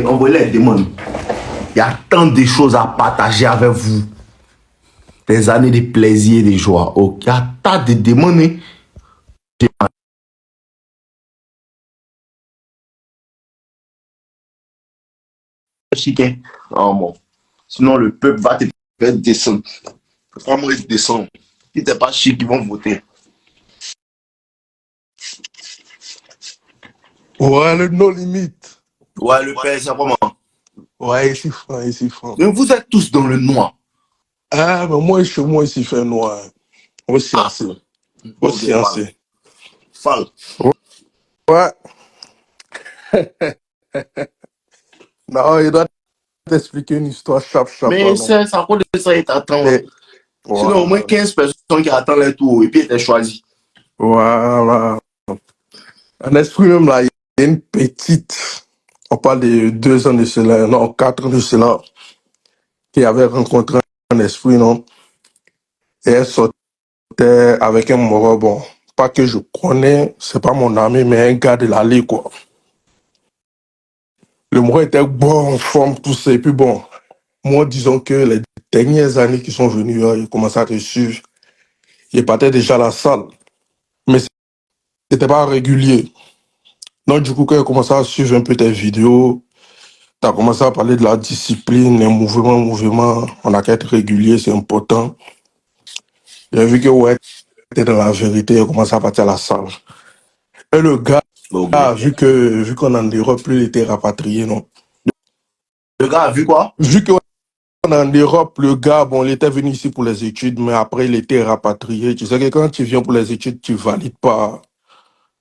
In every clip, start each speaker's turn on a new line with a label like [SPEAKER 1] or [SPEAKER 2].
[SPEAKER 1] Envoyez les demandes. Il y a tant de choses à partager avec vous. Des années de plaisir et de joie. Ok, il y a tant de demandes. Chiquet. Oh, bon. Sinon, le peuple va te faire descendre. Vraiment, ils descendent. Si t'es pas chic, ils vont voter.
[SPEAKER 2] Ouais, le no limite.
[SPEAKER 1] Ouais, le père, c'est vraiment.
[SPEAKER 2] Ouais, ici franc, ici franc.
[SPEAKER 1] Mais vous êtes tous dans le noir.
[SPEAKER 2] Ah, mais moi, chez moi, ici fait noir. Au sciencer. Au
[SPEAKER 1] Ok, Fall.
[SPEAKER 2] sciencer.
[SPEAKER 1] Fall.
[SPEAKER 2] Ouais. Non, il doit t'expliquer une histoire chap
[SPEAKER 1] Mais
[SPEAKER 2] là, non?
[SPEAKER 1] c'est ça, cause de ça, il t'attend.
[SPEAKER 2] Et
[SPEAKER 1] Sinon, au moins
[SPEAKER 2] voilà.
[SPEAKER 1] 15 personnes qui attendent les tours et puis ils choisi.
[SPEAKER 2] Voilà. Un esprit même là, il y a une petite, on parle de 2 ans de cela, non, 4 ans de cela, qui avait rencontré un esprit, non? Et elle sortait avec un moro, bon, pas que je connais, c'est pas mon ami, mais un gars de l'allée, quoi. Le moro était bon, en forme, tout ça, et puis bon, moi, disons que les dernières années qui sont venues, il commençait à te suivre, il partait déjà à la salle, mais c'était pas régulier. Donc, du coup, quand il commençait à suivre un peu tes vidéos, tu as commencé à parler de la discipline, les mouvements. On a qu'à être régulier, c'est important. J'ai vu que ouais, t'es dans la vérité, il a commencé à partir à la salle. Et le gars,
[SPEAKER 1] Ok.
[SPEAKER 2] vu qu'on en Europe, plus il était rapatrié, non.
[SPEAKER 1] Le gars a vu quoi?
[SPEAKER 2] Vu qu'on est en Europe, le gars, bon, il était venu ici pour les études, mais après, il était rapatrié. Tu sais que quand tu viens pour les études, tu valides pas.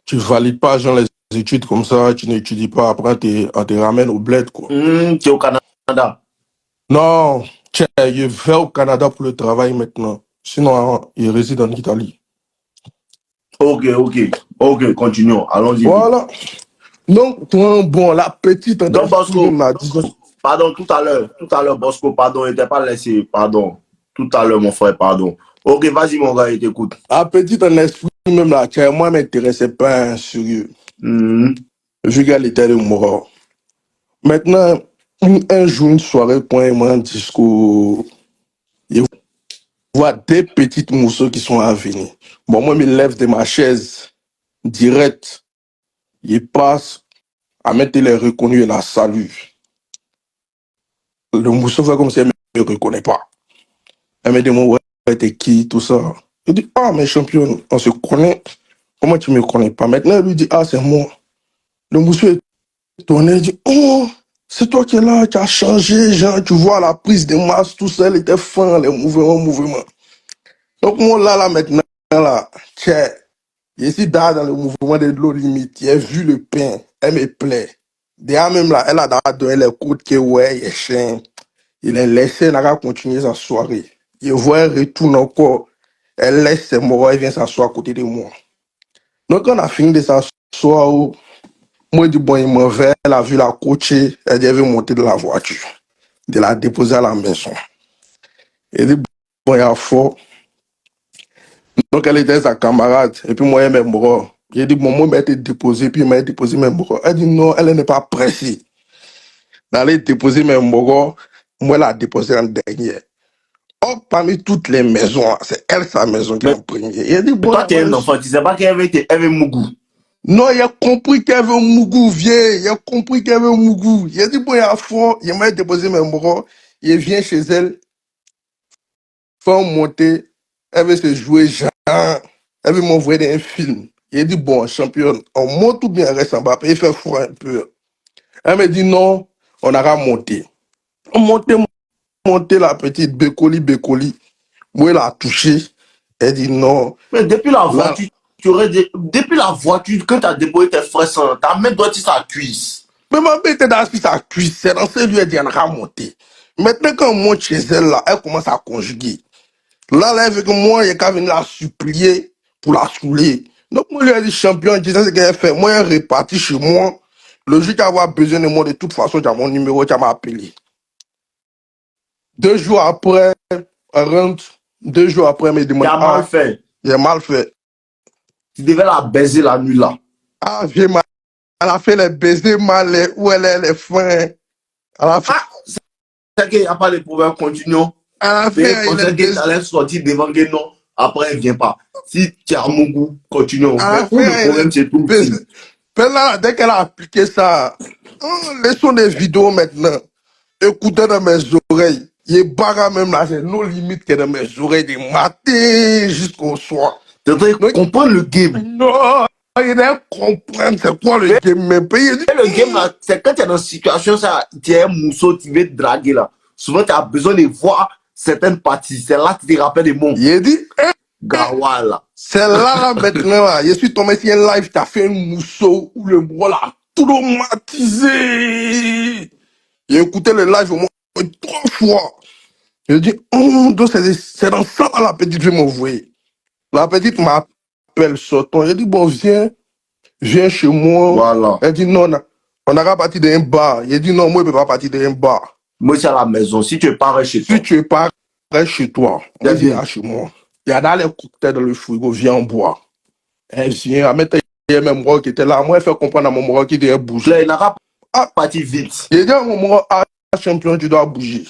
[SPEAKER 2] Tu valides pas, genre, les études comme ça, tu n'étudies pas. Après, on te ramène au bled, quoi.
[SPEAKER 1] Tu es au Canada.
[SPEAKER 2] Non, tiens, il va au Canada pour le travail maintenant. Sinon, hein, il réside en Italie.
[SPEAKER 1] Ok, ok. Ok, continuons. Allons-y vite.
[SPEAKER 2] Voilà. Donc, toi, bon, la petite en
[SPEAKER 1] Donc,
[SPEAKER 2] esprit,
[SPEAKER 1] Bosco,
[SPEAKER 2] même la disons.
[SPEAKER 1] pardon, tout à l'heure, Bosco, pardon, il n'était pas laissé, pardon. Tout à l'heure, mon frère, pardon. Ok, vas-y, mon gars, il t'écoute.
[SPEAKER 2] La petite en esprit, même là, tiens, moi, m'intéressait pas, hein, sérieux.
[SPEAKER 1] Mhm.
[SPEAKER 2] Vu qu'elle était de mort. Maintenant, un jour, une soirée, point, moi, un discours, il voit des petites mousseaux qui sont à venir. Bon, moi, je me lève de ma chaise, direct. Il passe, à mettre les reconnus et la salue. Le mousseau fait comme si elle ne me reconnaît pas. Elle me demande, ouais, t'es qui, tout ça. Je dis, ah, mais champion, on se connaît. Comment tu ne me connais pas? Maintenant, elle lui dit, ah, c'est moi. Le mousseau est étonné, il dit, oh, c'est toi qui es là, tu as changé, genre, tu vois la prise de masse, tout ça, elle était fin, les mouvements. Donc, moi, là, maintenant, là, tiens, je suis dans le mouvement de l'eau limite, j'ai vu le pain, elle me plaît. Déjà, même là, elle a donné les coups que, ouais, il est chien. Il est laissé, elle a continué sa soirée. Je vois, elle retourne encore. Elle laisse ses morts, elle vient s'asseoir à côté de moi. Donc, on a fini de s'asseoir. Moi, je dis, bon, il m'en va. Elle a vu la coacher. Elle dit, elle veut monter de la voiture. De la déposer à la maison. Elle dit, bon, il y a fort. Donc, elle était sa camarade. Et puis, moi, elle m'a mort. J'ai dit, bon, moi, je vais te déposer. Puis, il m'a déposé mes morts. Elle dit, non, elle n'est pas pressée d'aller déposer mes morts. Moi, elle a déposé en dernier. Oh, parmi toutes les maisons, c'est elle, sa maison qui est
[SPEAKER 1] Mais
[SPEAKER 2] en premier. Il a dit, bon,
[SPEAKER 1] toi, tu es un enfant, tu ne sais pas qu'elle veut Mougou.
[SPEAKER 2] non, il a compris qu'il y avait un Mougou, vieux. Il a compris qu'il y avait un Mougou. Il a dit, bon, il y a fort. Il m'a déposé mes bras. Il vient chez elle, fait monter. Elle veut se jouer genre. Elle veut m'envoyer un film. Il a dit, bon, champion, on monte ou bien on reste en bas. Il fait froid un peu. Elle me dit, non, on aura monté. On monté la petite Bécoli. Moi, elle a touché. Elle dit, non.
[SPEAKER 1] Mais depuis la
[SPEAKER 2] Là,
[SPEAKER 1] voiture, depuis la voiture, quand tu as déposé tes frères, ta main doit être sa cuisse.
[SPEAKER 2] mais ma bête était dans sa cuisse, c'est dans ce lieu, elle dit, elle a monté. Maintenant, quand on monte chez elle, là, elle commence à conjuguer. Là, elle veut que moi, il y a qu'à venir la supplier pour la saouler. Donc, moi, lui, elle dit, champion, je sais ce qu'elle fait. Moi, elle est repartie chez moi. Le jour qu'elle avoir besoin de moi, de toute façon, tu as mon numéro, tu m'as appelé. 2 jours après, elle rentre. 2 jours après, elle me
[SPEAKER 1] Tu
[SPEAKER 2] demande,
[SPEAKER 1] as mal
[SPEAKER 2] ah,
[SPEAKER 1] fait.
[SPEAKER 2] j'ai mal fait.
[SPEAKER 1] Tu devais la baiser la nuit là.
[SPEAKER 2] Ah, j'ai mal Elle a fait les baisers mal, où elle est les fins. Elle a fait,
[SPEAKER 1] Ah, c'est qu'il n'y a pas de problème, continuons.
[SPEAKER 2] elle a
[SPEAKER 1] Mais
[SPEAKER 2] fait
[SPEAKER 1] on
[SPEAKER 2] les
[SPEAKER 1] sait que tu
[SPEAKER 2] baisers.
[SPEAKER 1] allais sortir devant que non, après elle ne vient pas. Si tu as mon goût, continuons.
[SPEAKER 2] Elle
[SPEAKER 1] Mais
[SPEAKER 2] a
[SPEAKER 1] où le
[SPEAKER 2] fait les
[SPEAKER 1] problème se trouve-t-il?
[SPEAKER 2] baisers. Mais là, dès qu'elle a appliqué ça, laissons les vidéos maintenant. Écoutez dans mes oreilles. Il barra même là, c'est nos limites qui est dans mes oreilles du matin jusqu'au soir.
[SPEAKER 1] Tu devrais
[SPEAKER 2] Donc,
[SPEAKER 1] comprendre le game.
[SPEAKER 2] non, il doit comprendre c'est quoi le
[SPEAKER 1] Mais
[SPEAKER 2] game. Mais pays, il dit,
[SPEAKER 1] le game là, c'est quand tu es dans une situation, ça, tu es un mousseau, tu veux te draguer là. Souvent, tu as besoin de voir certaines parties. C'est là que tu te rappelles des mots.
[SPEAKER 2] il dit,
[SPEAKER 1] Gawa là.
[SPEAKER 2] c'est là maintenant, là. Je suis tombé sur un live, t'as fait un mousseau où le bras l'a traumatisé. J'ai écouté le live au moins 3 fois. Je dis, donc c'est dans ça là, la petite veut m'envoyer. La petite m'appelle sortant. Je dis, bon, viens chez moi.
[SPEAKER 1] Voilà.
[SPEAKER 2] Elle dit, non, on n'a pas parti d'un bar. Il dit, non, moi, je ne peux pas partir d'un bar.
[SPEAKER 1] Moi, c'est à la maison. Si tu pars chez toi,
[SPEAKER 2] Si tu es pas reste chez toi, moi,
[SPEAKER 1] c'est
[SPEAKER 2] je dis,
[SPEAKER 1] bien.
[SPEAKER 2] ah, chez moi. Il y a dans les cocktails dans le frigo, viens en boire. Elle vient, elle met même moi qui était là. Moi, elle fait comprendre à mon moi qui devait bouger.
[SPEAKER 1] Là, il n'a pas
[SPEAKER 2] Ah,
[SPEAKER 1] parti vite.
[SPEAKER 2] il dit à mon moi, ah, champion, tu dois bouger.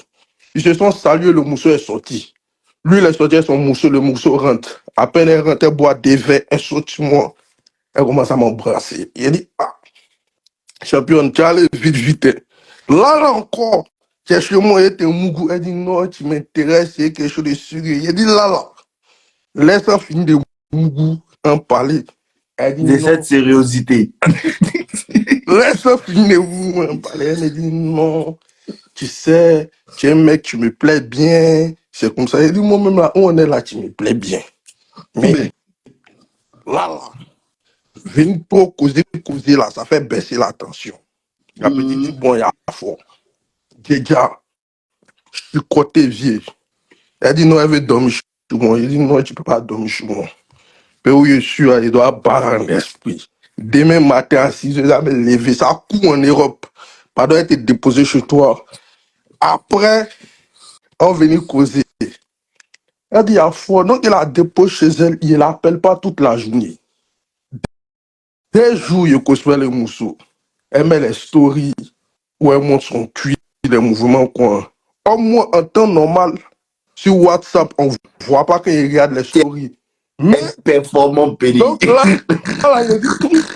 [SPEAKER 2] Ils se sont salués, le mousseau est sorti. Lui, il est sorti avec son mousseau, le mousseau rentre. À peine elle rentre, elle boit des verres, elle saute sur moi. Elle commence à m'embrasser. Il dit, ah, champion, tu allais vite, vite. Là encore, j'ai chez moi, il était mougou. Elle dit, non, tu m'intéresses, c'est quelque chose de sérieux. Il dit, là, laisse-en finir de mougou, en parler. Elle dit,
[SPEAKER 1] De cette
[SPEAKER 2] non.
[SPEAKER 1] sériosité.
[SPEAKER 2] Laisse-en finir de mougou, en parler. Elle me dit, non, tu sais, tu es un mec, tu me plais bien. C'est comme ça. Elle dit, moi-même, là, où on est là, tu me plais bien. Mais
[SPEAKER 1] Mais,
[SPEAKER 2] là, venir trop causer, là, ça fait baisser la tension. La petite dit, bon, il y a fort. Déjà, je suis côté vieux. Elle dit non, elle veut dormir chez moi. Il dit non, tu ne peux pas dormir chez moi. Mais où je suis, il doit barrer en esprit. Demain matin à 6 heures, elle va me lever. Ça court en Europe. Pardon, être déposé chez toi. Après, on venir causer. Elle dit, il y a fort. Donc, il a déposé chez elle. Il ne l'appelle pas toute la journée. Des jours, il cause les mousseaux. Elle met les stories où elle montre son cuir, les mouvements. Quoi. Au moins, en temps normal, sur WhatsApp, on ne voit pas qu'il regarde les
[SPEAKER 1] tu
[SPEAKER 2] stories. Mais,
[SPEAKER 1] es performant, Péri.
[SPEAKER 2] donc là, il dit,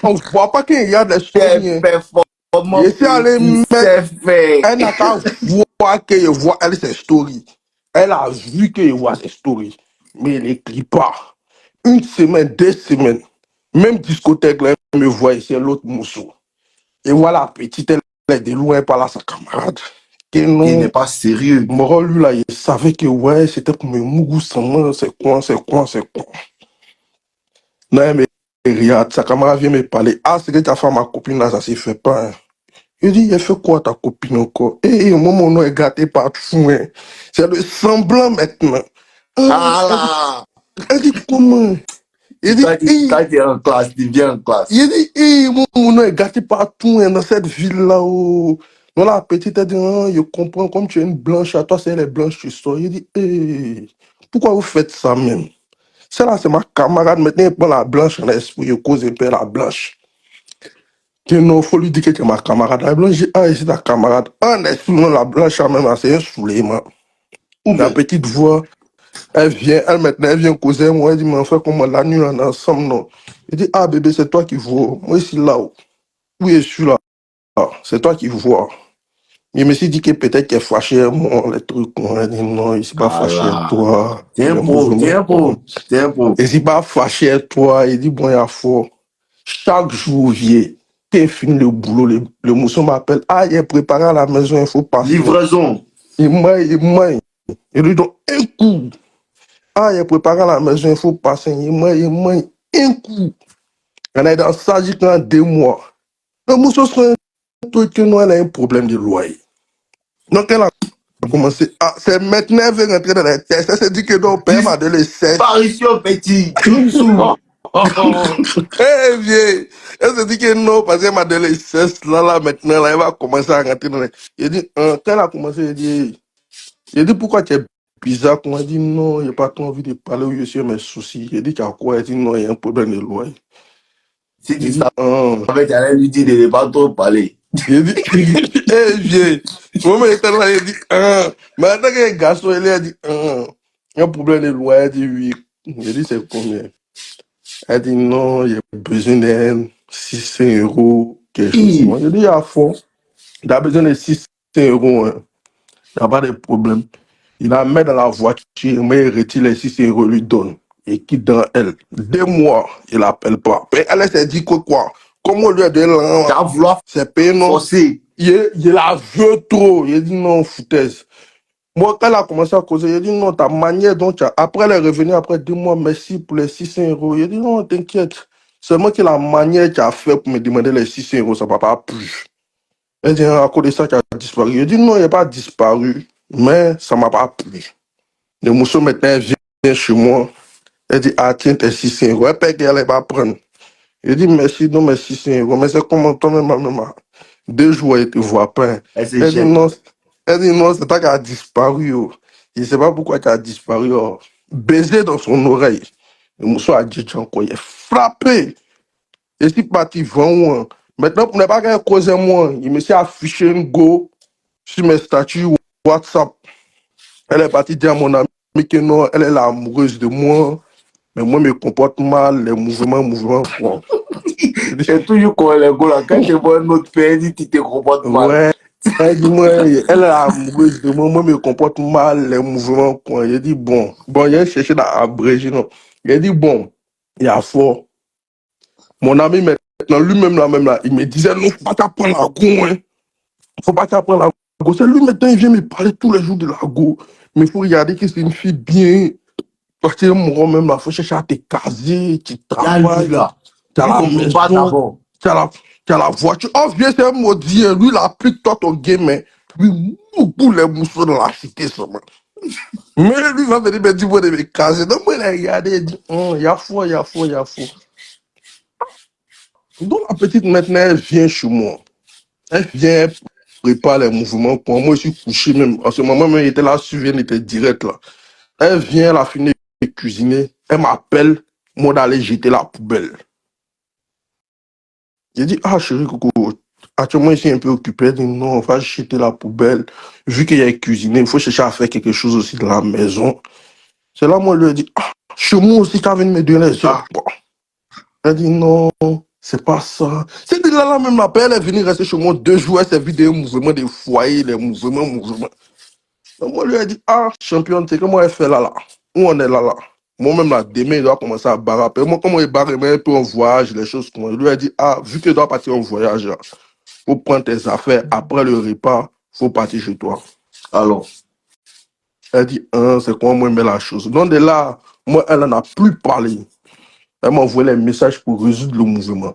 [SPEAKER 2] on ne voit pas qu'il regarde les
[SPEAKER 1] Tu es
[SPEAKER 2] stories. Hein.
[SPEAKER 1] performant,
[SPEAKER 2] Et si elle
[SPEAKER 1] Péri.
[SPEAKER 2] met,
[SPEAKER 1] C'est fait.
[SPEAKER 2] elle n'a qu'à voir qu'il voit elle, ses stories. Elle a vu qu'il voit ses stories. Mais elle n'écrit pas. Une semaine, 2 semaines, même discothèque, là, elle me voit ici, l'autre mousseau. Et voilà, petite, elle est de loin par là, sa camarade. Que
[SPEAKER 1] Il
[SPEAKER 2] non,
[SPEAKER 1] n'est pas sérieux.
[SPEAKER 2] Moro, lui, là, il savait que, ouais, c'était pour me mougou sans moi, c'est quoi, c'est quoi, c'est quoi. Non, mais regarde, sa camarade vient me parler. Ah, c'est que ta femme, ma copine, là, ça s'est fait pas. Hein. Il dit, elle fait quoi, ta copine, encore? Eh, moi, mon nom est gâté partout. Hein. C'est le semblant maintenant. Ah,
[SPEAKER 1] Ah là.
[SPEAKER 2] elle dit, comment? Il dit,
[SPEAKER 1] Quand tu es en classe, tu viens en classe.
[SPEAKER 2] il dit, mon nom est gâté partout hein, dans cette ville-là. Oh. Non, la petite, elle dit, ah, je comprends, comme tu es une blanche, à toi, c'est elle est blanche, tu sors. Il dit, pourquoi vous faites ça même? Celle-là, c'est ma camarade. Maintenant, il prend la blanche en esprit, il cause un peu la blanche. Que non, faut lui dire que c'est ma camarade. La blanche dit, ah, c'est ta camarade. En esprit, non, la blanche, même, c'est un soulèvement. La
[SPEAKER 1] Mais,
[SPEAKER 2] petite voix, elle vient, elle maintenant, elle vient causer moi, elle dit, mais on fait comment la nuit, on est ensemble, non? Il dit, ah, bébé, c'est toi qui vois. Moi, ici, là-haut. Oui, je suis là. Ah, c'est toi qui vois. Je me suis dit que peut-être qu'elle est fâchée, moi, les trucs. Moi, elle dit, non, il ne s'est pas
[SPEAKER 1] ah
[SPEAKER 2] fâché,
[SPEAKER 1] là.
[SPEAKER 2] toi.
[SPEAKER 1] T'es un
[SPEAKER 2] Les
[SPEAKER 1] pro, t'es
[SPEAKER 2] mouvements.
[SPEAKER 1] un pro, t'es un pro.
[SPEAKER 2] Il ne s'est pas fâché, toi. Il dit, bon, il y a fort. Chaque jour, vieux, t'es fini le boulot, le mousson m'appelle. Ah, il est préparé à la maison, il faut passer.
[SPEAKER 1] Livraison.
[SPEAKER 2] Il m'a. Il lui donne un coup. Ah, il est préparé à la maison, il faut passer. Il m'a un coup. On est dans ça, j'ai quand 2 mois. Le mousson serait un truc que nous, elle a un problème de loyer. Donc, elle a commencé. Ah, c'est maintenant qu'elle veut rentrer dans les tests. Elle s'est dit que non, père m'a donné 16.
[SPEAKER 1] Disparition, petit. Crimsou.
[SPEAKER 2] Eh bien, elle se dit que non, parce qu'elle m'a donné les 16 là, maintenant, là, elle va commencer à rentrer dans les. Il dit, quand elle a commencé, il dit, pourquoi tu es bizarre? Quand elle dit, non, il n'a pas trop envie de parler où je suis mes soucis. Il dit, tu as quoi? Elle dit, non, il y a un problème de loyer.
[SPEAKER 1] Si
[SPEAKER 2] Il
[SPEAKER 1] tu
[SPEAKER 2] dit,
[SPEAKER 1] savais, tu allais lui dire de ne pas trop parler.
[SPEAKER 2] il dit, eh, vieux. Moi, il était là, il dit, mais attends que le garçon, il a dit, il y a un problème de loi, il dit, oui. Il dit, c'est combien? Elle dit, non, il y a besoin de 600 euros, quelque chose. Moi, je dis, il y a fond. Il a besoin de 600 euros, hein. Il n'y a pas de problème. Il la met dans la voiture, mais il retire les 600 euros, lui donne. Et quitte dans elle. 2 mois, il l'appelle pas. Mais elle s'est dit que quoi? Comment lui a donné
[SPEAKER 1] Tu
[SPEAKER 2] l'argent?
[SPEAKER 1] vas vouloir
[SPEAKER 2] C'est payé, non?
[SPEAKER 1] forcer.
[SPEAKER 2] Il la veut trop. Il dit non, foutaise. Moi, quand elle a commencé à causer, il dit non, ta manière dont tu as. Après, elle est revenue après 2 mois, merci pour les 600 euros. Il dit non, t'inquiète. Seulement que la manière que tu as fait pour me demander les 600 euros, ça ne va pas plus. Elle dit, à cause de ça, tu as disparu. Il dit non, il n'a pas disparu, mais ça ne m'a pas plu. Le mousseau maintenant vient chez moi. Elle dit, ah, tiens, tes 600 euros. Elle paye qu'elle va prendre. Il dit, merci, non, mes 600 euros. Mais c'est comment toi-même, maman? 2 jours, elle ne te voit pas.
[SPEAKER 1] Elle se
[SPEAKER 2] Elle dit,
[SPEAKER 1] jette.
[SPEAKER 2] non, c'est toi qui as disparu. Oh. Je ne sais pas pourquoi tu as disparu. Oh. Baiser dans son oreille. Le mousseau a dit, tiens, quoi, il est frappé. Je suis parti vendre. Maintenant, pour ne pas qu'elle cause moi, il me s'est affiché une go sur mes statuts WhatsApp. Elle est partie dire à mon ami que non, elle est la amoureuse de moi. Mais moi, je me comporte mal, les mouvements, quoi.
[SPEAKER 1] C'est toujours comme les gars là. Quand tu vois un autre pays, dit tu te comportes mal.
[SPEAKER 2] Ouais. Elle dit, moi, elle est la amoureuse de moi, je me comporte mal, les mouvements, quoi. Il dit, bon, il a cherché à abréger, non. Il dit, bon, il y a fort. Mon ami, maintenant, lui-même, là, il me disait, non, faut pas t'apprendre la go, hein. Faut pas t'apprendre la go. C'est lui, maintenant, il vient me parler tous les jours de la go. Mais il faut regarder que c'est une fille bien. Parce que moi, même, là, faut chercher à te caser, tu
[SPEAKER 1] Il y a lui
[SPEAKER 2] travailles,
[SPEAKER 1] là.
[SPEAKER 2] tu as
[SPEAKER 1] Il
[SPEAKER 2] la
[SPEAKER 1] ne comprend pas
[SPEAKER 2] maison,
[SPEAKER 1] d'abord.
[SPEAKER 2] tu as la voiture. Oh, viens, c'est un maudit, hein. Lui, il applique toi ton game, hein. Lui, pour les mousseaux dans la cité, seulement. Mais lui, il va venir me dire, moi, de me caser. Donc, moi, il a regardé, il dit, il y a faux, il y a faux, il y a faux. Donc, la petite, maintenant, elle vient chez moi. Elle vient, elle prépare les mouvements. Pour moi, je suis couché même. En ce moment, même, il était là, suivi, il était direct, là. Elle vient, elle a fini de cuisiner. Elle m'appelle, moi, d'aller jeter la poubelle. J'ai dit, ah chérie, Coco, actuellement, je suis un peu occupé. Elle dit, non, on va jeter la poubelle. Vu qu'il y a cuisiné, il faut chercher à faire quelque chose aussi dans la maison. C'est là, moi, je lui ai dit, ah, chez moi aussi, tu as venu me donner les heures. Bon. Elle dit, non, c'est pas ça. C'est de là, même, la elle est venue rester chez moi 2 jours. Elle s'est vue des mouvements des foyers, les mouvements. Donc, moi, je lui ai dit, ah, championne, c'est comment elle fait là? Où on est là? Moi-même, là, demain, il doit commencer à barrer. Moi, comment il barre, mais un peu en voyage, les choses comme ça. Je lui ai dit, ah, vu que tu dois partir en voyage, là, faut prendre tes affaires. Après le repas, faut partir chez toi.
[SPEAKER 1] Alors,
[SPEAKER 2] Elle dit, c'est comment moi, mais la chose. Donc, de là, moi, elle n'en a plus parlé. Elle m'a envoyé les messages pour résoudre le mouvement.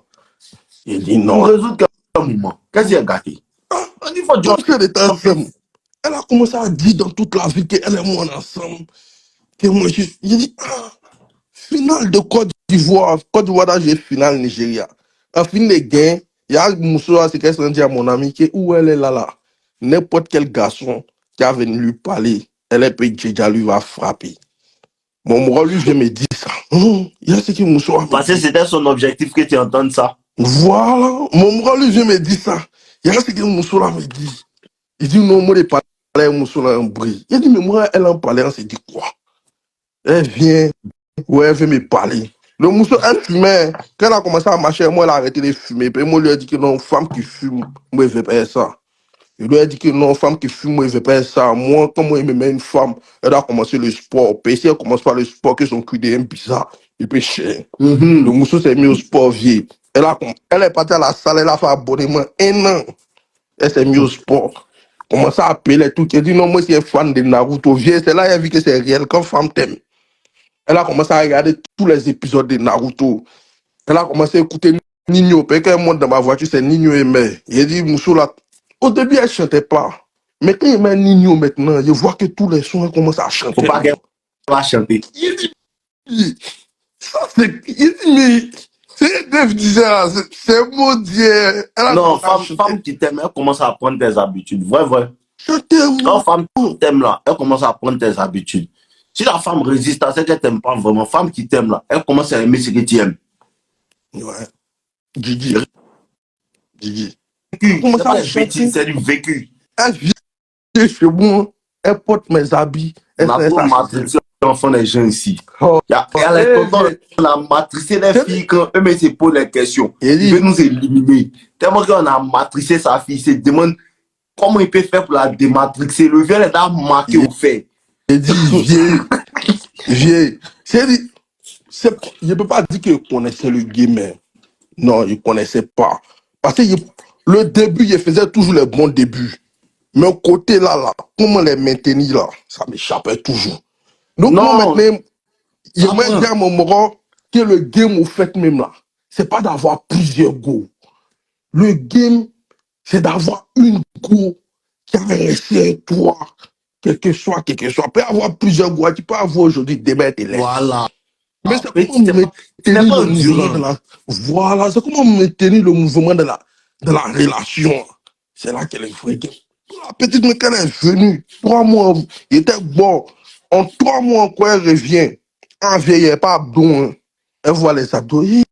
[SPEAKER 2] Il dit
[SPEAKER 1] pour
[SPEAKER 2] non.
[SPEAKER 1] résoudre quel moment? Qu'est-ce qu'il a gâté? On dit, faut dire,
[SPEAKER 2] Comme ça, elle a commencé à dire dans toute la vie qu'elle et moi ensemble. Que moi, j'ai dit, finale de Côte d'Ivoire. Côte d'Ivoire, là, j'ai finale Nigeria. En fin de gain, il y a Moussoua, c'est qu'elle s'en dit à mon ami que où elle est là. N'importe quel garçon qui a venu lui parler, elle est déjà lui va frapper. Mon moral lui vient me dire ça. Il y a ce que Moussoua me
[SPEAKER 1] parce que
[SPEAKER 2] dit.
[SPEAKER 1] c'était son objectif que tu entendes ça.
[SPEAKER 2] Voilà. Mon moral lui vient me dire ça. Il y a ce que Moussoua me dit. Il dit non, moi, je parle à Moussoua en bruit. Il dit, mais moi, elle en parlait, on s'est dit quoi? Elle vient. Ouais, elle veut me parler. Le mousseau, elle fumait. Quand elle a commencé à marcher, moi, elle a arrêté de fumer. Puis moi, je lui ai dit que non, femme qui fume, moi, je ne veux pas ça. Je lui ai dit que non, femme qui fume, moi, je ne veux pas ça. Moi, quand moi, je me mets une femme, elle a commencé le sport. Puis si elle commence par le sport, que son QDM bizarre, il peut cher. Le mousseau s'est mis au sport vieux. Elle est partie à la salle, elle a fait abonnement 1 an. Elle s'est mise au sport. Commence à appeler tout. Elle dit non, moi, je suis un fan de Naruto. Vieux, c'est là, elle a vu que c'est réel. Quand femme t'aime. Elle a commencé à regarder tous les épisodes de Naruto. Elle a commencé à écouter Nino. Parce qu'elle monte dans ma voiture, c'est Nino et Mère. Il dit, Moussou, là, au début, elle ne chantait pas. Mais quand il met Nino maintenant, je vois que tous les sons, elle commence à chanter.
[SPEAKER 1] Faut pas qu'elle va chanter.
[SPEAKER 2] Il dit, ça c'est. Il dit, mais. C'est Dave disait là, c'est maudit.
[SPEAKER 1] Non, femme qui t'aime, elle commence à prendre tes habitudes. Vrai.
[SPEAKER 2] Je t'aime.
[SPEAKER 1] Quand femme t'aime là, elle commence à prendre tes habitudes. Si la femme résiste à ce qu'elle t'aime pas vraiment, femme qui t'aime là, elle commence à aimer ce que tu aimes.
[SPEAKER 2] Ouais. Gigi, Gigi.
[SPEAKER 1] Vécu.
[SPEAKER 2] Comment
[SPEAKER 1] C'est
[SPEAKER 2] ça,
[SPEAKER 1] pas
[SPEAKER 2] les
[SPEAKER 1] des
[SPEAKER 2] chantiers?
[SPEAKER 1] bêtises, c'est du vécu.
[SPEAKER 2] Elle vient chez moi, elle porte mes habits,
[SPEAKER 1] On
[SPEAKER 2] elle
[SPEAKER 1] a
[SPEAKER 2] s'installe
[SPEAKER 1] trop
[SPEAKER 2] chez elle.
[SPEAKER 1] matrixé l'enfant des gens ici.
[SPEAKER 2] Oh,
[SPEAKER 1] Elle est contente,
[SPEAKER 2] viens.
[SPEAKER 1] on a matrixé les
[SPEAKER 2] T'as dit?
[SPEAKER 1] filles quand eux-mêmes se posent les questions.
[SPEAKER 2] Il
[SPEAKER 1] Il veut
[SPEAKER 2] dit,
[SPEAKER 1] nous éliminer. Tellement qu'on a matrixé sa fille, il se demande comment il peut faire pour la dématrixer. Le viol est à marqué
[SPEAKER 2] il
[SPEAKER 1] au fait.
[SPEAKER 2] dit, viens. Il ne peut pas dire qu'il connaissait le game, mais non, il ne connaissait pas. Parce que le début, il faisait toujours les bons débuts. Mais au côté là, comment les maintenir là, ça m'échappait toujours. Donc moi
[SPEAKER 1] Non,
[SPEAKER 2] maintenant, il
[SPEAKER 1] ça
[SPEAKER 2] m'a dit
[SPEAKER 1] prend.
[SPEAKER 2] à mon moment que le game au fait même là, c'est pas d'avoir plusieurs goals. Le game, c'est d'avoir une go qui a réussi à toi, quel que soit. Tu peux avoir plusieurs goals, tu peux avoir aujourd'hui, demain, tu laisses.
[SPEAKER 1] Voilà.
[SPEAKER 2] Mais c'est
[SPEAKER 1] Mais
[SPEAKER 2] comment
[SPEAKER 1] tu n'es
[SPEAKER 2] maintenir
[SPEAKER 1] pas
[SPEAKER 2] le mouvement de
[SPEAKER 1] endurant.
[SPEAKER 2] la... Voilà, c'est comment maintenir le mouvement de la relation. C'est là qu'elle est vraie. La petite, mais quand elle est venue, 3 mois, il était bon. En 3 mois encore, elle revient. En vieille, pas abdos. Hein. Elle voit les abdos. Hi,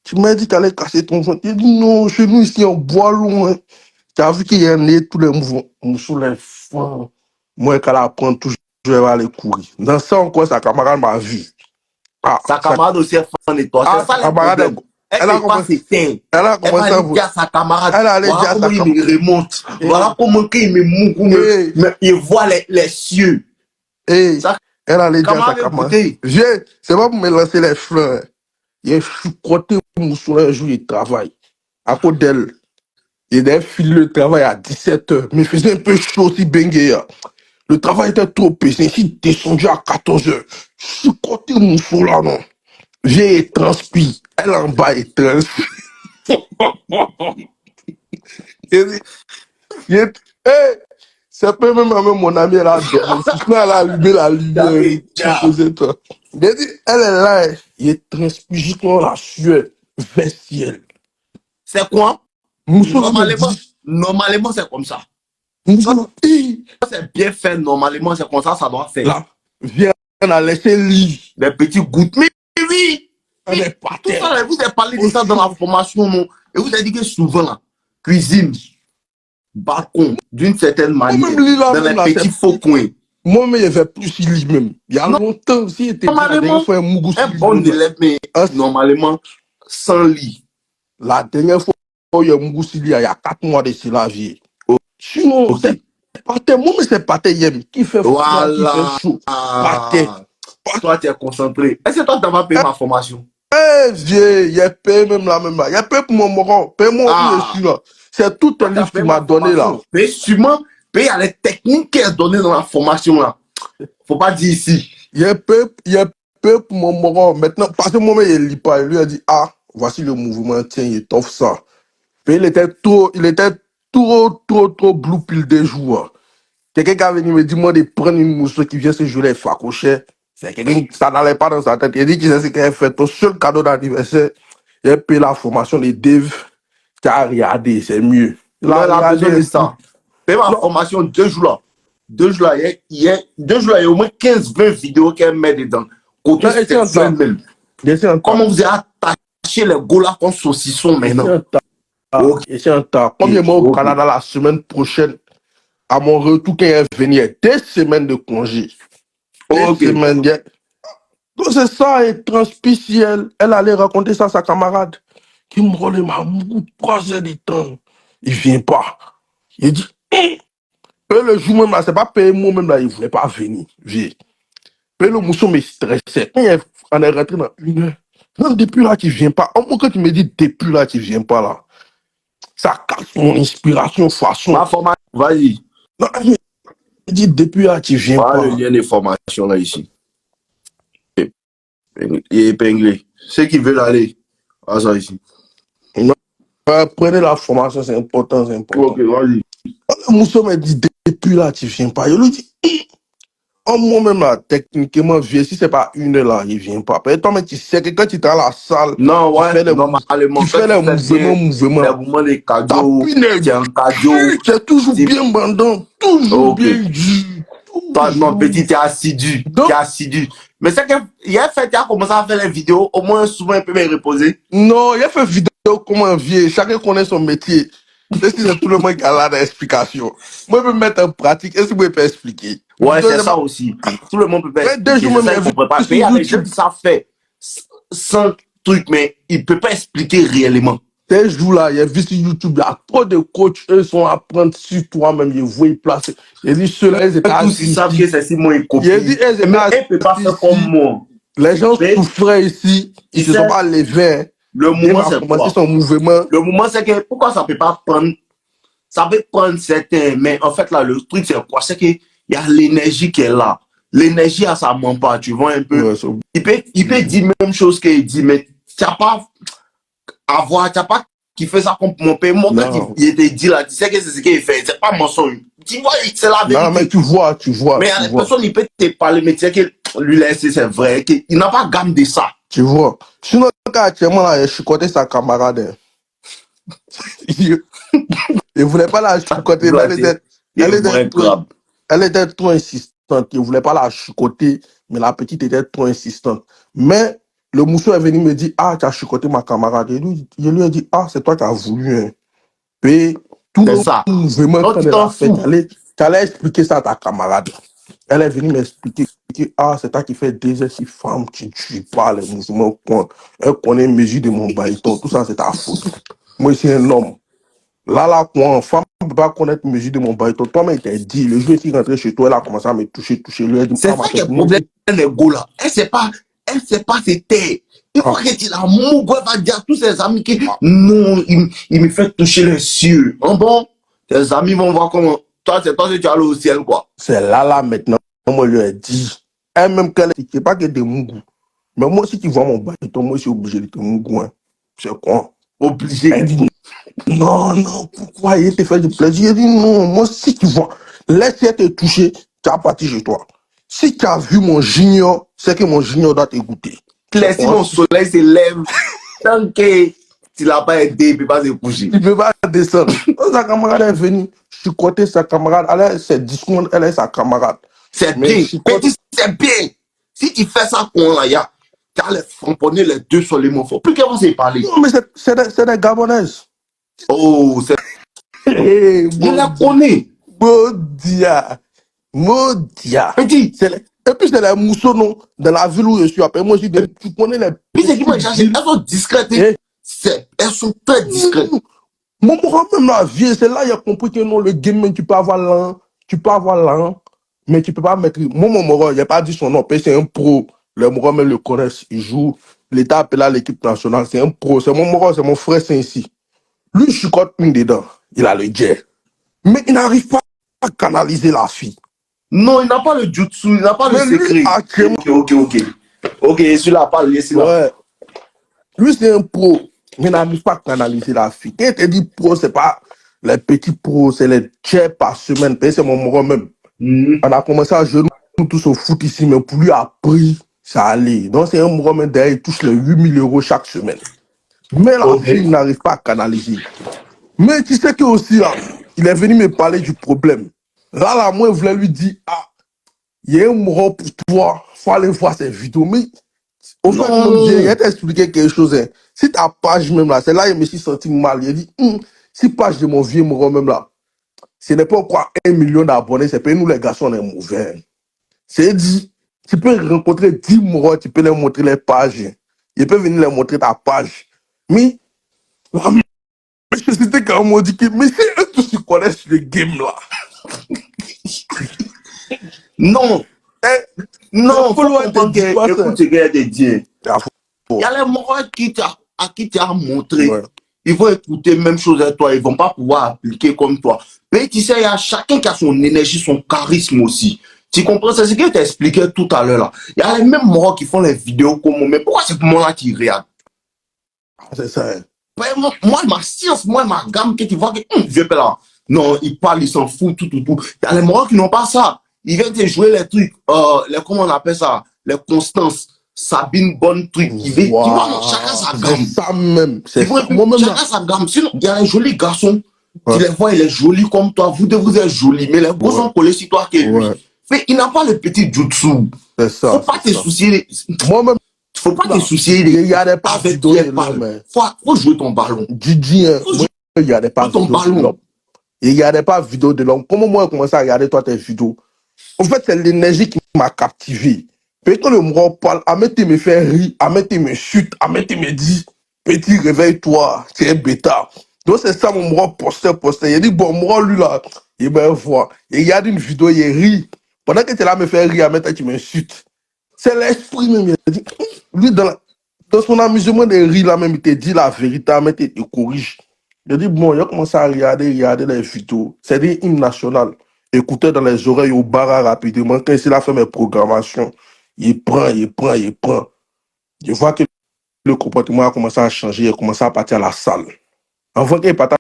[SPEAKER 2] tu m'as dit qu'elle allait casser ton ventre. Il dit non, chez nous ici, on boit loin. Tu as vu qu'il y a né tous les mouvements. Sous les fins. Moi, quand elle apprend toujours, je vais aller courir. Dans ça, encore, sa camarade m'a vu. Ah,
[SPEAKER 1] Sa camarade aussi est fan de toi. C'est
[SPEAKER 2] sa
[SPEAKER 1] ça le
[SPEAKER 2] camarade,
[SPEAKER 1] problème. Elle
[SPEAKER 2] elle
[SPEAKER 1] ne
[SPEAKER 2] a
[SPEAKER 1] peut pas
[SPEAKER 2] commencé,
[SPEAKER 1] s'éteindre.
[SPEAKER 2] elle a
[SPEAKER 1] Elle va
[SPEAKER 2] commencé à
[SPEAKER 1] aller
[SPEAKER 2] vous.
[SPEAKER 1] dire à sa camarade,
[SPEAKER 2] Elle allait
[SPEAKER 1] voilà
[SPEAKER 2] dire à
[SPEAKER 1] comment
[SPEAKER 2] sa
[SPEAKER 1] il
[SPEAKER 2] camarade.
[SPEAKER 1] me remonte. Voilà comment il me
[SPEAKER 2] Hey,
[SPEAKER 1] il voit les cieux.
[SPEAKER 2] hey,
[SPEAKER 1] Sa
[SPEAKER 2] elle allait dire à sa
[SPEAKER 1] camarade est
[SPEAKER 2] camarade.
[SPEAKER 1] écouté.
[SPEAKER 2] Viens, c'est pas pour me lancer les fleurs. Il est choucroté Moussoula un jour, il travaille. À côté d'elle, il a filé le travail à 17h. Mais il faisait un peu chaud aussi, Bengueya. Le travail était trop pesé. Il descendu à 14h. Choucroté Moussoula, non. Viens, il transpire. Elle en bas, il transpire. Il dit, hey, c'est pas même mon ami, elle a dormi. Sinon, elle a allumé la lumière. Tu faisais toi. Il a dit, elle est là, il transpire justement la sueur vers ciel.
[SPEAKER 1] C'est quoi?
[SPEAKER 2] Moussoula me dit,
[SPEAKER 1] Normalement, c'est comme ça.
[SPEAKER 2] Moussoula, hey,
[SPEAKER 1] Quand c'est bien fait, normalement, c'est comme ça doit faire.
[SPEAKER 2] là, viens, on a laissé lit.
[SPEAKER 1] Des petits gouttes. Mais oui,
[SPEAKER 2] Elle est pas
[SPEAKER 1] tout
[SPEAKER 2] terre.
[SPEAKER 1] ça, là, vous avez parlé de ça dans la formation, non? Et vous avez dit que souvent, là, cuisine, balcon, d'une certaine manière,
[SPEAKER 2] Moi-même, lit là,
[SPEAKER 1] dans
[SPEAKER 2] même
[SPEAKER 1] les
[SPEAKER 2] là,
[SPEAKER 1] petits faux coins.
[SPEAKER 2] moi-même, il y avait plus lit même. Il y a longtemps aussi, il était bien. La dernière
[SPEAKER 1] Normalement,
[SPEAKER 2] fois, un Mougou
[SPEAKER 1] un
[SPEAKER 2] lit
[SPEAKER 1] bon
[SPEAKER 2] même, là.
[SPEAKER 1] élève, mais normalement, sans lit.
[SPEAKER 2] La dernière fois, il y a Mougou il y a 4 mois de cela, vie. Sinon,
[SPEAKER 1] Ok.
[SPEAKER 2] c'est pas terre. Moi, mais c'est pas terre, Yem. Qui fait froid, qui fait
[SPEAKER 1] Voilà.
[SPEAKER 2] chaud. Pas terre.
[SPEAKER 1] Toi, tu es concentré. Est-ce que toi, tu vas payer ma formation?
[SPEAKER 2] Eh, vieux, il y a payé même là, même là. Il y a payé pour mon moron. Paye-moi où je suis là. C'est tout un livre qu'il m'a donné là.
[SPEAKER 1] Mais sûrement, paye à les techniques qu'elle a données dans la formation là. Faut pas dire ici.
[SPEAKER 2] Il y a payé pour mon moron. Maintenant, parce que moi-même, il ne lit pas. Il lui a dit, ah, voici le mouvement, tiens, il t'offre ça. Puis il était trop blue pill des jours. Quelqu'un qui a venu me dire, moi, de prendre une mousse qui vient se jouer les facochets. C'est quelqu'un qui ça n'allait pas dans sa tête. Il dit qu'il sait ce qu'il a fait. Ton seul cadeau d'anniversaire, il a payé la formation des devs. Tu as regardé, c'est mieux.
[SPEAKER 1] Il a besoin de ça. Paye ma formation 2 jours là. 2 jours là, il y a au moins 15-20 vidéos qu'elle met dedans. Côté sexuel même. Comment vous avez attaché les golas comme saucisson maintenant?
[SPEAKER 2] C'est un tas. Comme il est mort au Canada la semaine prochaine, à mon retour, quand il est venu, il y a 2 semaines de congé. 2 semaines. Donc c'est ça, et transpiciel. Elle allait raconter ça à sa camarade. Qui me roule ma mou 3 heures de temps. Il vient pas. Il dit, et le jour même là, c'est pas payé moi-même là, il voulait pas venir. Puis le mousson me stressait. On est rentré dans 1 heure. Non, depuis là, tu viens pas. Moi, quand tu me dis depuis là, tu viens pas là, ça casse mon inspiration, façon.
[SPEAKER 1] Ma formation, vas-y.
[SPEAKER 2] Non, il dit depuis là, tu viens pas.
[SPEAKER 1] Le lien de formation là ici. Il est épinglé. Ceux qui veulent aller, à ça ici.
[SPEAKER 2] Prenez la formation, c'est important, c'est important.
[SPEAKER 1] Ok, vas-y.
[SPEAKER 2] Le mousson me dit depuis là, tu viens pas. Je lui dis, moi-même là, techniquement, si c'est pas 1 heure là, il vient pas. Parce que toi, mais tu sais que quand tu es à la salle,
[SPEAKER 1] non, ouais,
[SPEAKER 2] tu fais les mouvements,
[SPEAKER 1] des cardio,
[SPEAKER 2] c'est toujours bien bandant, toujours bien dur,
[SPEAKER 1] Toi, non, petit, t'es assidu. T'es assidu. Mais c'est qu'il a fait, il a commencé à faire les vidéos, au moins souvent, il peut me reposer.
[SPEAKER 2] Non, il a fait vidéo comme un vieux. Chacun connaît son métier. C'est tout le monde qui a là d'explication. Moi, je peux mettre en pratique. Est-ce que vous pouvez expliquer?
[SPEAKER 1] Ouais, c'est ça aussi. Tout le monde peut pas expliquer.
[SPEAKER 2] 2 jours même,
[SPEAKER 1] ça, il comprend pas. Mais il y a des gens qui savent faire sans truc, mais ils ne peuvent pas expliquer réellement.
[SPEAKER 2] Ces jours-là, il y a vu sur YouTube, il y a trop de coachs, eux sont à prendre sur toi-même, ils voient, ils placent. Il dit, ceux-là, ils étaient
[SPEAKER 1] tous, ils savent que c'est si moi, ils copient.
[SPEAKER 2] Il dit,
[SPEAKER 1] mais ils ne peuvent pas faire comme moi.
[SPEAKER 2] Les gens souffraient ici, ils ne se sont pas levés.
[SPEAKER 1] Le moment, c'est quoi?
[SPEAKER 2] Son mouvement.
[SPEAKER 1] Le moment, c'est que, pourquoi ça ne peut pas prendre, ça peut prendre certains, mais en fait, là, le truc, c'est quoi? C'est qu'il y a l'énergie qui est là. L'énergie, ça ne ment pas, tu vois un peu. Ouais, il peut dire même chose qu'il dit, mais tu n'as pas qui fait ça comme mon père. Moi, quand il était dit là, tu sais que c'est ce qu'il fait, c'est pas mensonge. Tu vois, c'est la vérité.
[SPEAKER 2] Non, mais tu vois.
[SPEAKER 1] Mais personne, il peut te parler, mais tu sais que lui, là, c'est vrai, qu'il n'a pas gamme de ça.
[SPEAKER 2] Tu vois. Sinon, actuellement, là, je suis côté sa camarade. Il ne voulait pas la chicoter, mais elle était trop insistante. Il ne voulait pas la chicoter, mais la petite était trop insistante. Mais le mousseau est venu me dire, ah, tu as chicoté ma camarade. Et je lui ai dit, ah, c'est toi qui as voulu. Hein. Et tout le mouvement, quand elle a fait, tu allais expliquer ça à ta camarade. Elle est venue m'expliquer, ah, c'est toi qui fais des exercices femmes, tu parles, les mouvements, elle connaît les mesures de mon baïton, tout ça, c'est ta faute. Moi, je suis un homme. Là, quoi, femme ne peut pas connaître les mesures de mon baïton. Toi-même, il t'a dit, le jour où il est rentré chez toi, elle a commencé à me toucher. Lui a dit,
[SPEAKER 1] c'est ça qui est le problème, les gars là. Elle ne sait pas c'était. Il faut que tu la mougue, elle va dire à tous ses amis que non, il me fait toucher les cieux. Bon, tes amis vont voir comment. Toi, c'est toi que tu allé au ciel, quoi.
[SPEAKER 2] C'est là, maintenant, moi, je lui ai dit. Elle-même, qu'elle n'est pas que des mougous. Mais moi, si tu vois mon baïton, moi, je suis obligé de te mougou. Hein. C'est quoi?
[SPEAKER 1] Obligé.
[SPEAKER 2] Elle dit, non, pourquoi il te fait du plaisir? Il dit, non, moi, si tu vois, laisse-le te toucher, tu as parti chez toi. Si tu as vu mon junior, c'est que mon junior doit t'écouter.
[SPEAKER 1] Si mon soleil se lève, tant que tu l'as pas aidé, il ne peut pas se coucher.
[SPEAKER 2] Il ne peut pas descendre. Sa camarade est venue chicoter sa camarade. Elle a ses discours, elle est sa camarade.
[SPEAKER 1] C'est bien. C'est bien. Si tu fais ça, tu as les framponner les deux sur les mots forts. Plus qu'elles vont se parler.
[SPEAKER 2] Non, mais c'est des Gabonaises.
[SPEAKER 1] Oh, c'est. Je la connais.
[SPEAKER 2] Modia. Et puis, c'est les mousseaux, non, dans la ville où je suis. Après, moi, je dis, tu connais les.
[SPEAKER 1] Puis, c'est qui m'a cherché. Elles sont discrètes. Elles sont très discrètes.
[SPEAKER 2] Mon moral, même la vie, c'est là, il a compris que non, le game, tu peux avoir l'an, mais tu peux pas mettre. Moi, mon moral, il n'a pas dit son nom, c'est un pro. Les moral, même le connaissent. Il joue. L'État appelle à l'équipe nationale. C'est un pro. C'est mon moral, c'est mon frère, c'est ici. Lui, je suis une dedans. Il a le jet. Mais il n'arrive pas à canaliser la fille.
[SPEAKER 1] Non, il n'a pas le jutsu, il n'a pas le secret. Ok, celui-là, parle, laissez-le.
[SPEAKER 2] Ouais. Lui, c'est un pro, mais il n'arrive pas à canaliser la fille. Quand tu dis pro, c'est pas les petits pros, c'est les chairs par semaine. C'est mon moral même. On a commencé à jouer tous au foot ici, mais pour lui, après, ça allait. Donc, c'est un moral même derrière, il touche les 8 000 € chaque semaine. Mais la fille n'arrive pas à canaliser. Mais tu sais que aussi, là, il est venu me parler du problème. Là, moi, je voulais lui dire, ah, il y a un moral pour toi, il faut aller voir ces vidéos. Mais au fait, je vais t'expliquer quelque chose. Hein. Si ta page même là, c'est là que je me suis senti mal. Il a dit, si page de mon vieux moral même là, ce n'est pas quoi 1 million d'abonnés, c'est pas nous les garçons, on est mauvais. C'est dit, tu peux rencontrer 10 moraux, tu peux leur montrer les pages. Ils peuvent venir leur montrer ta page. Mais, c'était quand on dit que, mais c'est eux tous qui connaissent le game là.
[SPEAKER 1] Non. Non, il faut comprendre que, écoute ce qu'il y a de dire. Il y a les moraux à qui tu as montré. Ouais. Ils vont écouter même chose à toi. Ils ne vont pas pouvoir appliquer comme toi. Mais tu sais, il y a chacun qui a son énergie, son charisme aussi. Tu comprends? C'est ce que je t'expliquais tout à l'heure là. Il y a les mêmes moraux qui font les vidéos comme moi. Mais pourquoi c'est pour moi là qui regarde?
[SPEAKER 2] C'est ça.
[SPEAKER 1] Moi, ma science, moi, ma gamme, que tu vois que, vieux père là. Non, il parle, il s'en fout, tout. Il y a les moraux qui n'ont pas ça. Ils viennent te jouer les trucs, comment on appelle ça? Les constances. Sabine, bonne truc. Wow. Tu vois, non, chacun sa gamme.
[SPEAKER 2] C'est ça même.
[SPEAKER 1] Chacun sa gamme. Sinon, il y a un joli garçon. Tu les vois, il est joli comme toi. Vous êtes joli. Mais les gros sont collés sur toi que lui. Mais il n'a pas le petit jutsu.
[SPEAKER 2] C'est ça.
[SPEAKER 1] Faut pas te soucier.
[SPEAKER 2] Moi-même,
[SPEAKER 1] faut pas te soucier.
[SPEAKER 2] Il n'y a pas
[SPEAKER 1] avec
[SPEAKER 2] vidéo
[SPEAKER 1] qui
[SPEAKER 2] de
[SPEAKER 1] elle parle.
[SPEAKER 2] l'homme.
[SPEAKER 1] Faut jouer ton ballon.
[SPEAKER 2] Didi, moi, il n'y a pas
[SPEAKER 1] ton
[SPEAKER 2] vidéo
[SPEAKER 1] ballon.
[SPEAKER 2] de l'homme. Il n'y a pas vidéo de l'homme. Comment moi, je commence à regarder toi tes vidéos? En fait, c'est l'énergie qui m'a captivé. Puis quand le moi parle, Ameti me fait rire, Ameti me chute, Ameti me dit, petit, réveille-toi, c'est un bêta. Donc c'est ça mon moi posté. Il dit, bon, moi, lui là, il me voit. Il regarde une vidéo, il rit. Pendant que tu es là, me fait rire, Ameti, tu me chute. C'est l'esprit même. Il dit, lui, dans son amusement de rire là même, il te dit la vérité, Ameti, il corrige. Il dit, bon, il a commencé à regarder les vidéos. C'est des hymnes nationales. Écouter dans les oreilles au bar rapidement. Quand il a fait mes programmations, il prend. Je vois que le comportement a commencé à changer, il a commencé à partir à la salle. Avant qu'il parte à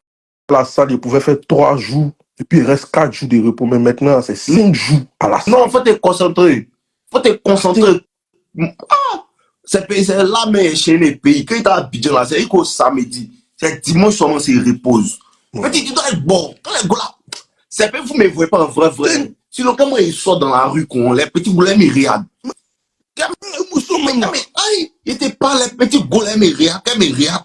[SPEAKER 2] la salle, il pouvait faire 3 jours, et puis il reste 4 jours de repos. Mais maintenant, c'est 5 jours à la salle.
[SPEAKER 1] Non, il faut te concentrer. Ah, c'est là, mais chez les pays. Quand il est à Abidjan, là, c'est qu'au samedi. C'est dimanche seulement, c'est repose. Petit, tu dois être bon. Quand les gars là, c'est pas vous ne me voyez pas en vrai. Sinon, comment ils sortent dans la rue, les petits goulets myriades. Il était pas les petits goulets myriades,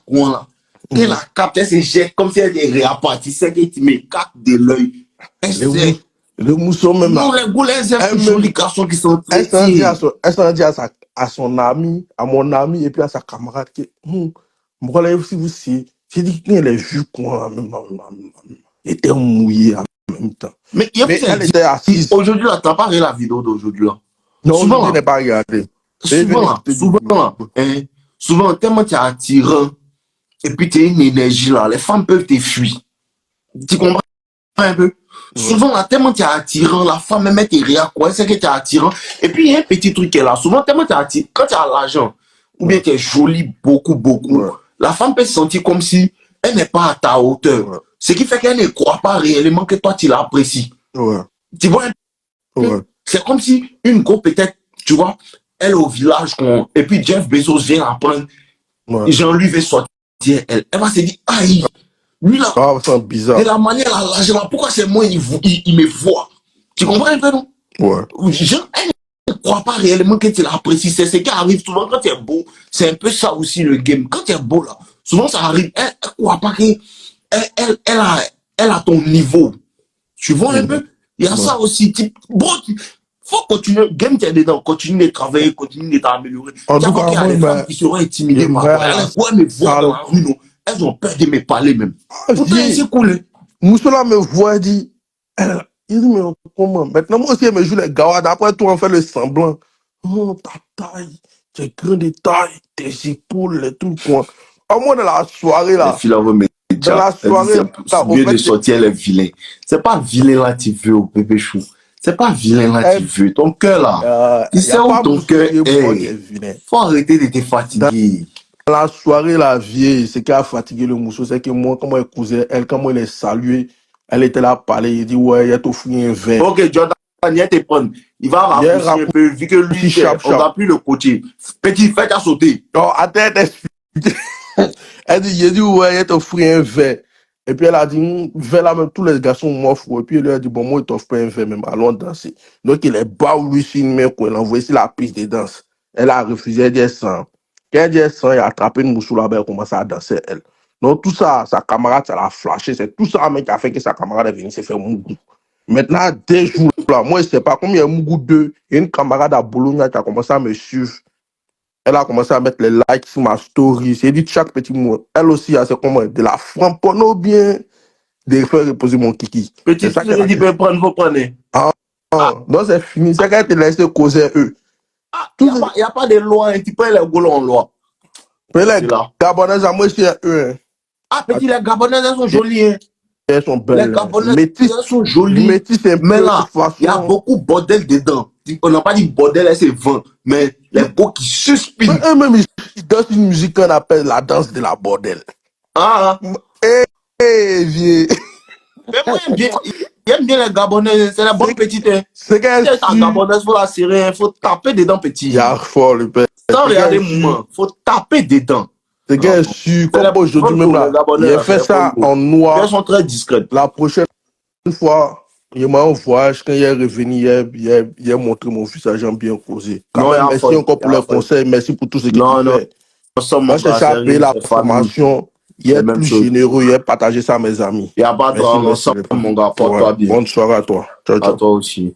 [SPEAKER 1] quoi là. Et la capte, se jette comme si elle était réappartie. C'est que tu me captes de l'œil.
[SPEAKER 2] Le mousson même là.
[SPEAKER 1] Non, les goulets, c'est un joli garçon qui sont très.
[SPEAKER 2] Elle s'en dit à son ami, à mon ami, et puis à sa camarade qui moi, si vous savez, j'ai dit qu'il les vu quoi, il était mouillé en même temps.
[SPEAKER 1] Mais elle était assise. Aujourd'hui, là, t'as pas regardé la vidéo d'aujourd'hui là.
[SPEAKER 2] Non, souvent, je n'ai pas regardé.
[SPEAKER 1] Souvent, tellement tu es attirant, et puis tu as une énergie là, les femmes peuvent te fuir. Tu comprends un peu? Souvent, là, tellement tu es attirant, la femme même te regarde quoi, c'est que tu es attirant. Et puis, il y a un petit truc qui est là. Souvent, tellement tu es attirant, quand tu as l'argent, ou bien tu es joli beaucoup, la femme peut se sentir comme si elle n'est pas à ta hauteur. Ce qui fait qu'elle ne croit pas réellement que toi, tu l'apprécies. Tu vois? C'est comme si une go, peut-être, tu vois, elle est au village, et puis Jeff Bezos vient la prendre. Jean-Lui veut sortir. Elle va se dire, aïe, lui là,
[SPEAKER 2] c'est bizarre.
[SPEAKER 1] de la manière à l'argent, pourquoi c'est moi, il me voit? Tu comprends un peu, non? Elle ne croit pas réellement que tu l'apprécies. C'est ce qui arrive souvent quand tu es beau. C'est un peu ça aussi le game. Quand tu es beau là, souvent ça arrive. Elle ne croit pas qu'elle a ton niveau. Tu vois un peu? Il y a ça aussi. Bon, faut continuer. Game, tu es dedans. Continue de travailler, continue de t'améliorer.
[SPEAKER 2] En tout cas,
[SPEAKER 1] il y a des femmes qui seront intimidées par toi. Elles me voient dans la rue, non? Elles ont peur de me parler même. Pourtant, c'est cool.
[SPEAKER 2] Moussoula me voit et dit, il dit, mais comment? Maintenant, moi aussi, elle me joue les gars. D'après toi, on fait le semblant. Oh, ta taille, tes grains de taille, tes épaules, les trucs, quoi. Au moins, dans la soirée, là. Dans la soirée,
[SPEAKER 1] au lieu de sortir les vilains. C'est pas vilain là, tu veux, au bébé chou. C'est pas vilain là, tu veux. Ton cœur là. Tu sais où ton cœur est. Faut arrêter de te fatiguer.
[SPEAKER 2] Dans la soirée, la vieille, ce qui a fatigué le mousseau, c'est que moi, comment elle causait, comment elle est saluée, elle était là à parler, il dit, ouais, il a offert un verre.
[SPEAKER 1] Ok, Jordan, il te prendre. Il va raccourcir un peu, vu que lui, on n'a plus le coacher. Petit, fais ta sauter.
[SPEAKER 2] Non, attends, t'explique. Elle dit, il dit, ouais, il a offert un verre. Et puis elle a dit, verre là, même tous les garçons m'offrent. Et puis elle a dit, bon, moi, il t'offre pas un verre, même, allons danser. Donc il est bas lui sur une main, quoi, il a envoyé sur la piste de danse. Elle a refusé, elle dit, sans. Quand elle dit, sans, il a attrapé une moussou là-bas, elle a commencé à danser, elle. Donc tout ça, sa camarade, ça l'a flashé. C'est tout ça, mec, qui a fait que sa camarade est venue se faire Mougou. Maintenant, 2 jours là, moi, je sais pas combien il y a Mougou 2. Il y a une camarade à Bologna qui a commencé à me suivre. Elle a commencé à mettre les likes sur ma story. C'est dit chaque petit mot. Elle aussi, c'est comment de la framponne ou bien de faire reposer mon kiki.
[SPEAKER 1] Petit, ça qu'elle dit, vous prenez.
[SPEAKER 2] Donc c'est fini. C'est qu'elle te laisse causer eux.
[SPEAKER 1] Il n'y a pas de loi, tu peux les goulots en loi.
[SPEAKER 2] Mais les Gabonaises, à moi, c'est eux.
[SPEAKER 1] Petit, les Gabonaises, elles sont jolies.
[SPEAKER 2] Elles sont belles.
[SPEAKER 1] Les Gabonaises, elles sont jolies. Mais là, il y a beaucoup de bordel dedans. On n'a pas dit bordel, c'est vent. Mais les beaux qui suspirent.
[SPEAKER 2] Eux-mêmes, ils dansent une musique qu'on appelle la danse de la bordel. Vieux.
[SPEAKER 1] Mais moi, j'aime bien les Gabonaises. C'est la bonne petite.
[SPEAKER 2] C'est qu'elle
[SPEAKER 1] est Gabonaise, il faut la serrer. Il faut taper dedans, petit.
[SPEAKER 2] Il y a fort, le père.
[SPEAKER 1] Sans regarder moi, il faut taper dedans.
[SPEAKER 2] C'est qu'elle su, comme aujourd'hui même là. Il a fait ça en noir.
[SPEAKER 1] Elles sont très discrètes.
[SPEAKER 2] La prochaine fois, Il m'a un voyage, quand il est revenu, il a montré mon visage en bien causé. Quand
[SPEAKER 1] Non, il
[SPEAKER 2] même,
[SPEAKER 1] y a
[SPEAKER 2] merci
[SPEAKER 1] fait.
[SPEAKER 2] encore pour les conseils, merci pour tout ce que tu
[SPEAKER 1] Non, non.
[SPEAKER 2] fais.
[SPEAKER 1] Ça,
[SPEAKER 2] Quand
[SPEAKER 1] mon
[SPEAKER 2] je
[SPEAKER 1] gars,
[SPEAKER 2] cherche à
[SPEAKER 1] c'est
[SPEAKER 2] payer
[SPEAKER 1] rien,
[SPEAKER 2] la
[SPEAKER 1] c'est famille.
[SPEAKER 2] formation, il
[SPEAKER 1] C'est
[SPEAKER 2] est
[SPEAKER 1] la même
[SPEAKER 2] plus
[SPEAKER 1] chose.
[SPEAKER 2] généreux, il a partagé ça à mes amis.
[SPEAKER 1] Il n'y a pas de
[SPEAKER 2] Merci,
[SPEAKER 1] drame.
[SPEAKER 2] merci.
[SPEAKER 1] Ensemble, mon gars.
[SPEAKER 2] Ouais.
[SPEAKER 1] Porte-toi bien.
[SPEAKER 2] Bonne soirée à toi. Ciao,
[SPEAKER 1] À
[SPEAKER 2] ciao.
[SPEAKER 1] toi aussi.